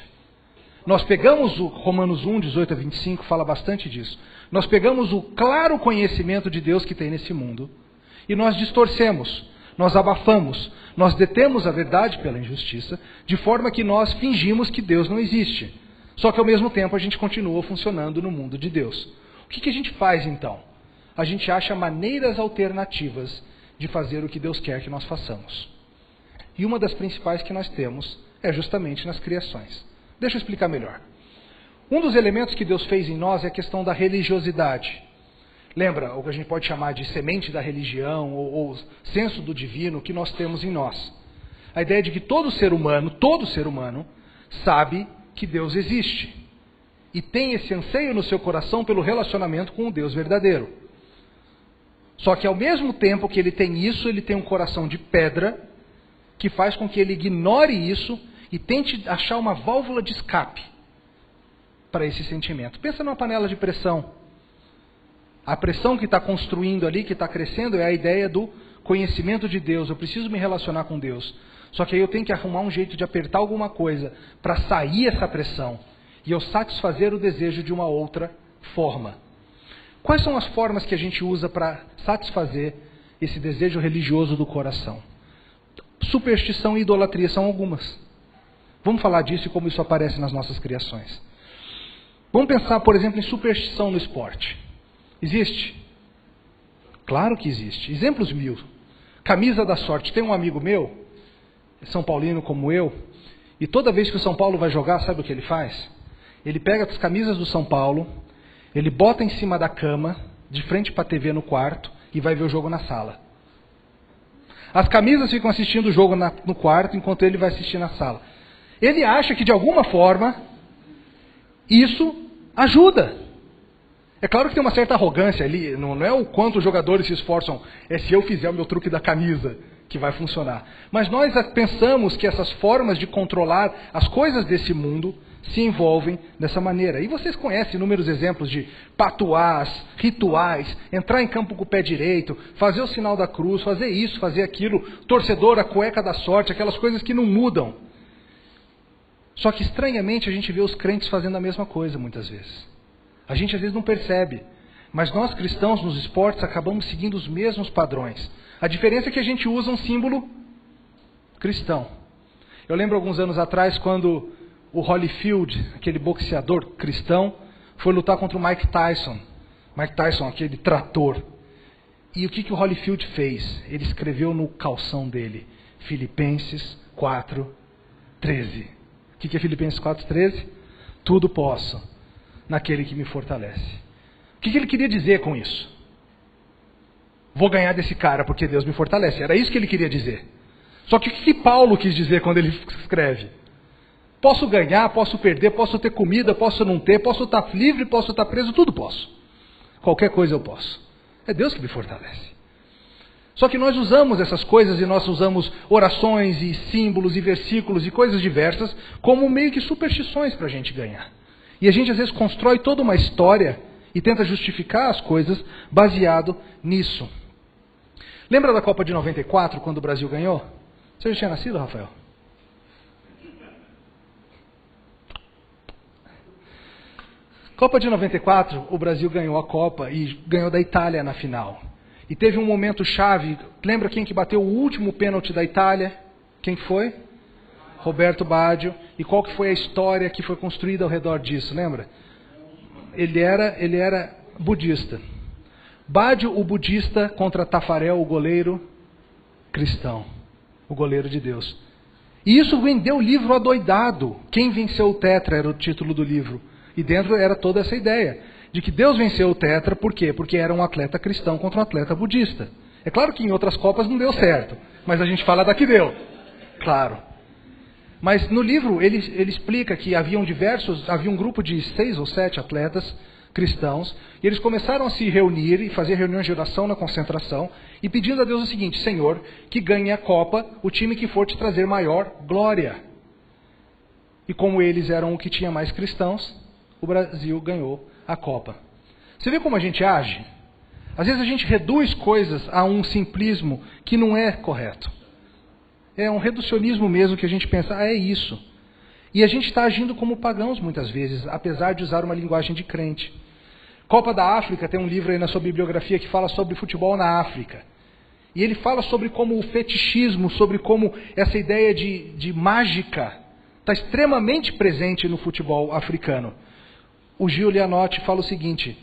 A: Nós pegamos o Romanos 1, 18 a 25, fala bastante disso. Nós pegamos o claro conhecimento de Deus que tem nesse mundo e nós distorcemos, nós abafamos, nós detemos a verdade pela injustiça, de forma que nós fingimos que Deus não existe. Só que ao mesmo tempo a gente continua funcionando no mundo de Deus. O que a gente faz então? A gente acha maneiras alternativas de fazer o que Deus quer que nós façamos. E uma das principais que nós temos é justamente nas criações. Deixa eu explicar melhor. Um dos elementos que Deus fez em nós é a questão da religiosidade. Lembra o que a gente pode chamar de semente da religião ou senso do divino que nós temos em nós. A ideia de que todo ser humano sabe que Deus existe. E tem esse anseio no seu coração pelo relacionamento com o Deus verdadeiro. Só que ao mesmo tempo que ele tem isso, ele tem um coração de pedra que faz com que ele ignore isso e tente achar uma válvula de escape para esse sentimento. Pensa numa panela de pressão. A pressão que está construindo ali, que está crescendo, é a ideia do conhecimento de Deus. Eu preciso me relacionar com Deus. Só que aí eu tenho que arrumar um jeito de apertar alguma coisa para sair essa pressão e eu satisfazer o desejo de uma outra forma. Quais são as formas que a gente usa para satisfazer esse desejo religioso do coração? Superstição e idolatria são algumas. Vamos falar disso e como isso aparece nas nossas criações. Vamos pensar, por exemplo, em superstição no esporte. Existe? Claro que existe. Exemplos 1000. Camisa da sorte. Tem um amigo meu, São Paulino como eu, e toda vez que o São Paulo vai jogar, sabe o que ele faz? Ele pega as camisas do São Paulo, ele bota em cima da cama, de frente para a TV no quarto, e vai ver o jogo na sala. As camisas ficam assistindo o jogo no quarto, enquanto ele vai assistir na sala. Ele acha que de alguma forma, isso ajuda. É claro que tem uma certa arrogância ali, não é o quanto os jogadores se esforçam, é se eu fizer o meu truque da camisa que vai funcionar. Mas nós pensamos que essas formas de controlar as coisas desse mundo se envolvem dessa maneira. E vocês conhecem inúmeros exemplos de patuás, rituais, entrar em campo com o pé direito, fazer o sinal da cruz, fazer isso, fazer aquilo, torcedor, a cueca da sorte, aquelas coisas que não mudam. Só que estranhamente a gente vê os crentes fazendo a mesma coisa muitas vezes. A gente às vezes não percebe, mas nós cristãos nos esportes acabamos seguindo os mesmos padrões. A diferença é que a gente usa um símbolo cristão. Eu lembro alguns anos atrás quando o Holyfield, aquele boxeador cristão, foi lutar contra o Mike Tyson Mike Tyson, aquele trator. E o que o Holyfield fez? Ele escreveu no calção dele, Filipenses 4:13. O que é Filipenses 4:13? Tudo posso naquele que me fortalece. O que ele queria dizer com isso? Vou ganhar desse cara porque Deus me fortalece. Era isso que ele queria dizer. Só que o que Paulo quis dizer quando ele escreve? Posso ganhar, posso perder, posso ter comida, posso não ter, posso estar livre, posso estar preso, tudo posso. Qualquer coisa eu posso. É Deus que me fortalece. Só que nós usamos essas coisas e nós usamos orações e símbolos e versículos e coisas diversas como meio que superstições para a gente ganhar. E a gente às vezes constrói toda uma história e tenta justificar as coisas baseado nisso. Lembra da Copa de 94, quando o Brasil ganhou? Você já tinha nascido, Rafael? Copa de 94, o Brasil ganhou a Copa e ganhou da Itália na final. E teve um momento chave. Lembra quem que bateu o último pênalti da Itália? Quem que foi? Roberto Baggio. E qual que foi a história que foi construída ao redor disso, lembra? Ele era budista. Baggio, o budista, contra Tafarel, o goleiro cristão. O goleiro de Deus. E isso vendeu o livro adoidado. Quem venceu o tetra era o título do livro. E dentro era toda essa ideia de que Deus venceu o tetra, por quê? Porque era um atleta cristão contra um atleta budista. É claro que em outras Copas não deu certo, mas a gente fala da que deu. Claro. Mas no livro ele explica que havia um grupo de 6 ou 7 atletas cristãos, e eles começaram a se reunir e fazer reuniões de oração na concentração, e pedindo a Deus o seguinte: Senhor, que ganhe a Copa o time que for te trazer maior glória. E como eles eram o que tinha mais cristãos, o Brasil ganhou a Copa. Você vê como a gente age? Às vezes a gente reduz coisas a um simplismo que não é correto. É um reducionismo mesmo que a gente pensa, é isso. E a gente está agindo como pagãos muitas vezes, apesar de usar uma linguagem de crente. Copa da África, tem um livro aí na sua bibliografia que fala sobre futebol na África. E ele fala sobre como o fetichismo, sobre como essa ideia de mágica está extremamente presente no futebol africano. O Gil Lianotti fala o seguinte: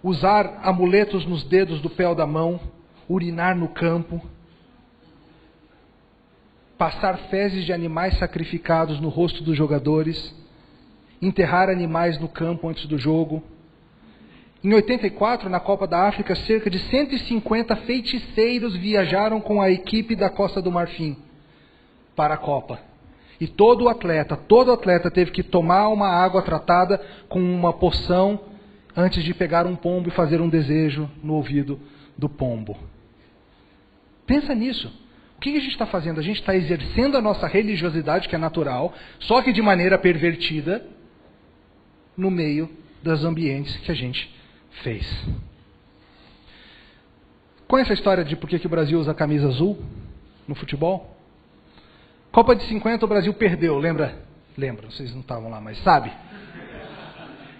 A: usar amuletos nos dedos do pé ou da mão, urinar no campo, passar fezes de animais sacrificados no rosto dos jogadores, enterrar animais no campo antes do jogo. Em 84, na Copa da África, cerca de 150 feiticeiros viajaram com a equipe da Costa do Marfim para a Copa. E todo atleta teve que tomar uma água tratada com uma poção antes de pegar um pombo e fazer um desejo no ouvido do pombo. Pensa nisso. O que a gente está fazendo? A gente está exercendo a nossa religiosidade, que é natural, só que de maneira pervertida, no meio dos ambientes que a gente fez. Conhece a história de por que o Brasil usa a camisa azul no futebol? Copa de 50 o Brasil perdeu, lembra? Lembra, vocês não estavam lá, mas sabe?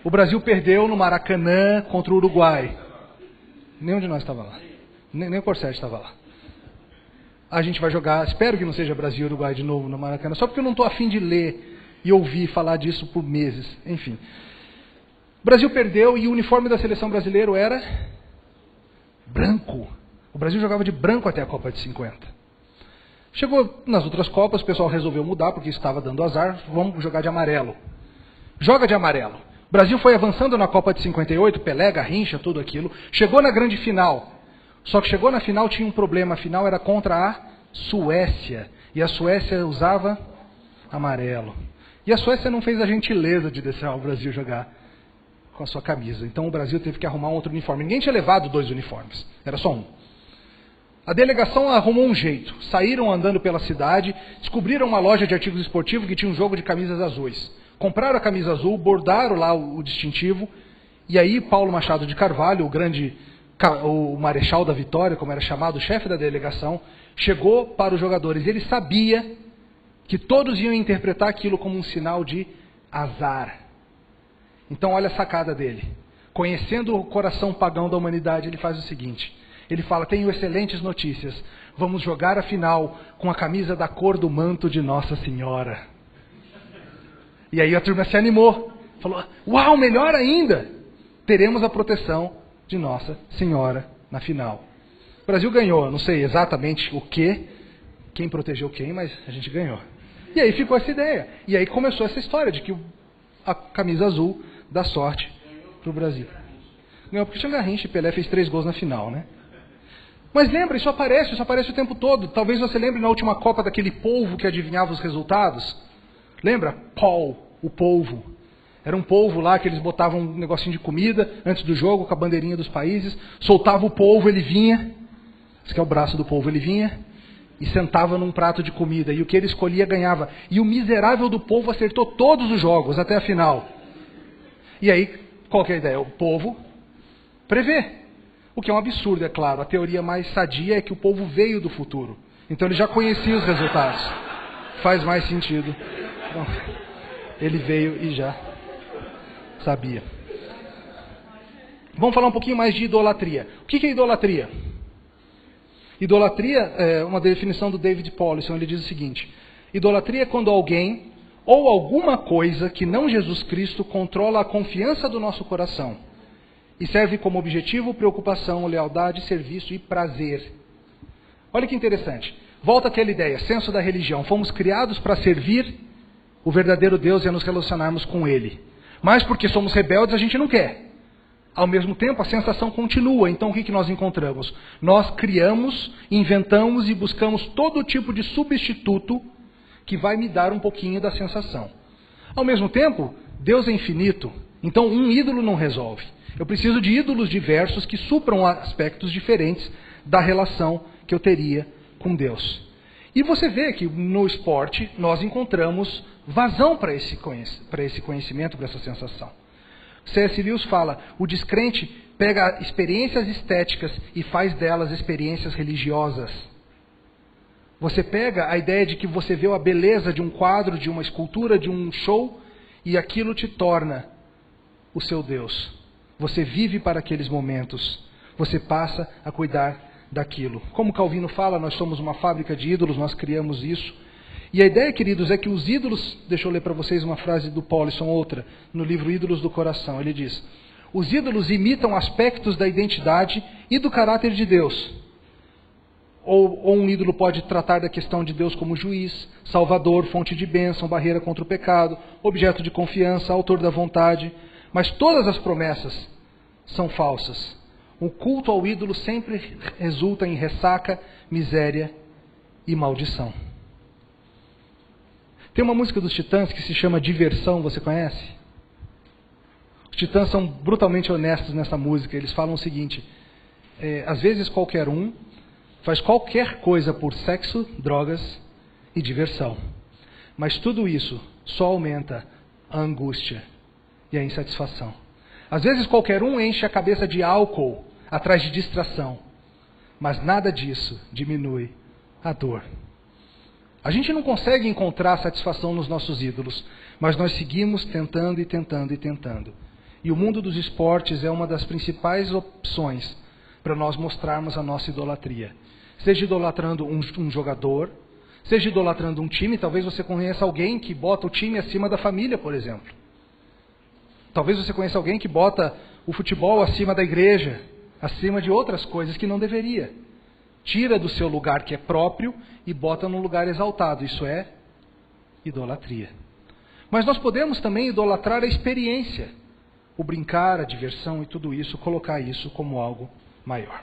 A: O Brasil perdeu no Maracanã contra o Uruguai. Nenhum de nós estava lá. Nem o Corsete estava lá. A gente vai jogar, espero que não seja Brasil e Uruguai de novo no Maracanã, só porque eu não estou afim de ler e ouvir falar disso por meses. Enfim. O Brasil perdeu e o uniforme da seleção brasileira era branco. O Brasil jogava de branco até a Copa de 50. Chegou nas outras Copas, o pessoal resolveu mudar porque estava dando azar, vamos jogar de amarelo. Joga de amarelo. O Brasil foi avançando na Copa de 58, Pelé, Garrincha, tudo aquilo. Chegou na grande final. Só que chegou na final, tinha um problema. A final era contra a Suécia. E a Suécia usava amarelo. E a Suécia não fez a gentileza de deixar o Brasil jogar com a sua camisa. Então o Brasil teve que arrumar um outro uniforme. Ninguém tinha levado 2 uniformes. Era só um. A delegação arrumou um jeito. Saíram andando pela cidade, descobriram uma loja de artigos esportivos que tinha um jogo de camisas azuis. Compraram a camisa azul, bordaram lá o distintivo, e aí Paulo Machado de Carvalho, o Marechal da Vitória, como era chamado, o chefe da delegação, chegou para os jogadores. Ele sabia que todos iam interpretar aquilo como um sinal de azar. Então olha a sacada dele. Conhecendo o coração pagão da humanidade, ele faz o seguinte. Ele fala, tenho excelentes notícias. Vamos jogar a final com a camisa da cor do manto de Nossa Senhora. E aí a turma se animou. Falou, uau, melhor ainda. Teremos a proteção de Nossa Senhora na final. O Brasil ganhou, não sei exatamente o quê, quem protegeu quem, mas a gente ganhou. E aí ficou essa ideia. E aí começou essa história de que a camisa azul dá sorte para o Brasil. Ganhou porque tinha Garrincha e Pelé fez 3 gols na final, né? Mas lembra, isso aparece o tempo todo. Talvez você lembre na última Copa daquele polvo que adivinhava os resultados. Lembra? Paul, o polvo. Era um polvo lá que eles botavam um negocinho de comida antes do jogo com a bandeirinha dos países. Soltava o polvo, ele vinha. Esse que é o braço do polvo, ele vinha. E sentava num prato de comida. E o que ele escolhia ganhava. E o miserável do polvo acertou todos os jogos até a final. E aí, qual que é a ideia? O polvo prevê. O que é um absurdo, é claro. A teoria mais sadia é que o polvo veio do futuro. Então ele já conhecia os resultados. Faz mais sentido. Então, ele veio e já sabia. Vamos falar um pouquinho mais de idolatria. O que é idolatria? Idolatria é uma definição do David Powlison. Ele diz o seguinte: idolatria é quando alguém ou alguma coisa que não Jesus Cristo controla a confiança do nosso coração e serve como objetivo, preocupação, lealdade, serviço e prazer. Olha que interessante. Volta àquela ideia, senso da religião. Fomos criados para servir o verdadeiro Deus e a nos relacionarmos com Ele. Mas porque somos rebeldes, a gente não quer. Ao mesmo tempo, a sensação continua. Então, o que nós encontramos? Nós criamos, inventamos e buscamos todo tipo de substituto que vai me dar um pouquinho da sensação. Ao mesmo tempo, Deus é infinito. Então, um ídolo não resolve. Eu preciso de ídolos diversos que supram aspectos diferentes da relação que eu teria com Deus. E você vê que no esporte nós encontramos vazão para esse conhecimento, para essa sensação. C.S. Lewis fala, o descrente pega experiências estéticas e faz delas experiências religiosas. Você pega a ideia de que você vê a beleza de um quadro, de uma escultura, de um show, e aquilo te torna o seu Deus. Você vive para aqueles momentos. Você passa a cuidar daquilo. Como Calvino fala, nós somos uma fábrica de ídolos, nós criamos isso. E a ideia, queridos, é que os ídolos... Deixa eu ler para vocês uma frase do Powlison, outra, no livro Ídolos do Coração. Ele diz, os ídolos imitam aspectos da identidade e do caráter de Deus. Ou um ídolo pode tratar da questão de Deus como juiz, salvador, fonte de bênção, barreira contra o pecado, objeto de confiança, autor da vontade. Mas todas as promessas são falsas. O culto ao ídolo sempre resulta em ressaca, miséria e maldição. Tem uma música dos Titãs que se chama Diversão, você conhece? Os Titãs são brutalmente honestos nessa música. Eles falam o seguinte, às vezes qualquer um faz qualquer coisa por sexo, drogas e diversão. Mas tudo isso só aumenta a angústia e a insatisfação. Às vezes qualquer um enche a cabeça de álcool atrás de distração, mas nada disso diminui a dor. A gente não consegue encontrar satisfação nos nossos ídolos, mas nós seguimos tentando e tentando e tentando. E o mundo dos esportes é uma das principais opções para nós mostrarmos a nossa idolatria. Seja idolatrando um jogador, seja idolatrando um time. Talvez você conheça alguém que bota o time acima da família, por exemplo. Talvez você conheça alguém que bota o futebol acima da igreja, acima de outras coisas que não deveria. Tira do seu lugar que é próprio e bota num lugar exaltado. Isso é idolatria. Mas nós podemos também idolatrar a experiência. O brincar, a diversão e tudo isso, colocar isso como algo maior.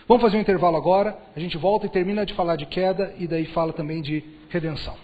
A: Vamos fazer um intervalo agora. A gente volta e termina de falar de queda e daí fala também de redenção.